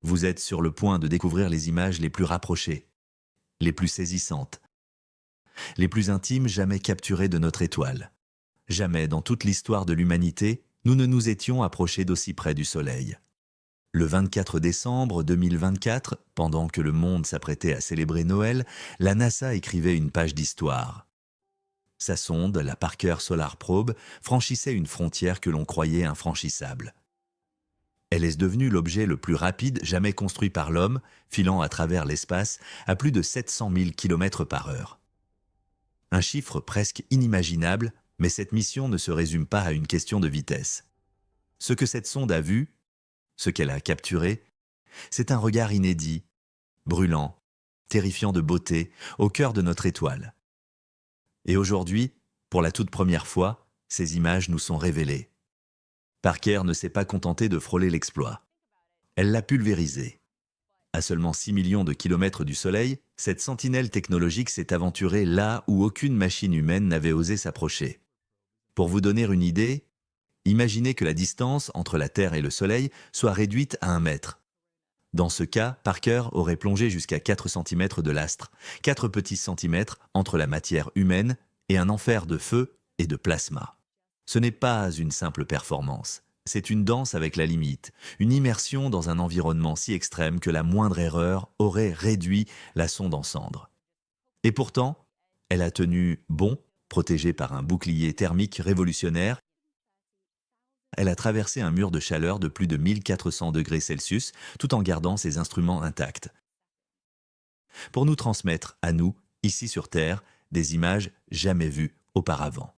Vous êtes sur le point de découvrir les images les plus rapprochées, les plus saisissantes, les plus intimes jamais capturées de notre étoile. Jamais dans toute l'histoire de l'humanité, nous ne nous étions approchés d'aussi près du Soleil. Le 24 décembre 2024, pendant que le monde s'apprêtait à célébrer Noël, la NASA écrivait une page d'histoire. Sa sonde, la Parker Solar Probe, franchissait une frontière que l'on croyait infranchissable. Elle est devenue l'objet le plus rapide jamais construit par l'homme, filant à travers l'espace à plus de 700 000 km par heure. Un chiffre presque inimaginable, mais cette mission ne se résume pas à une question de vitesse. Ce que cette sonde a vu, ce qu'elle a capturé, c'est un regard inédit, brûlant, terrifiant de beauté, au cœur de notre étoile. Et aujourd'hui, pour la toute première fois, ces images nous sont révélées. Parker ne s'est pas contentée de frôler l'exploit. Elle l'a pulvérisé. À seulement 6 millions de kilomètres du Soleil, cette sentinelle technologique s'est aventurée là où aucune machine humaine n'avait osé s'approcher. Pour vous donner une idée, imaginez que la distance entre la Terre et le Soleil soit réduite à 1 mètre. Dans ce cas, Parker aurait plongé jusqu'à 4 centimètres de l'astre, 4 petits centimètres entre la matière humaine et un enfer de feu et de plasma. Ce n'est pas une simple performance, c'est une danse avec la limite, une immersion dans un environnement si extrême que la moindre erreur aurait réduit la sonde en cendres. Et pourtant, elle a tenu bon, protégée par un bouclier thermique révolutionnaire. Elle a traversé un mur de chaleur de plus de 1400 degrés Celsius tout en gardant ses instruments intacts. Pour nous transmettre, à nous, ici sur Terre, des images jamais vues auparavant.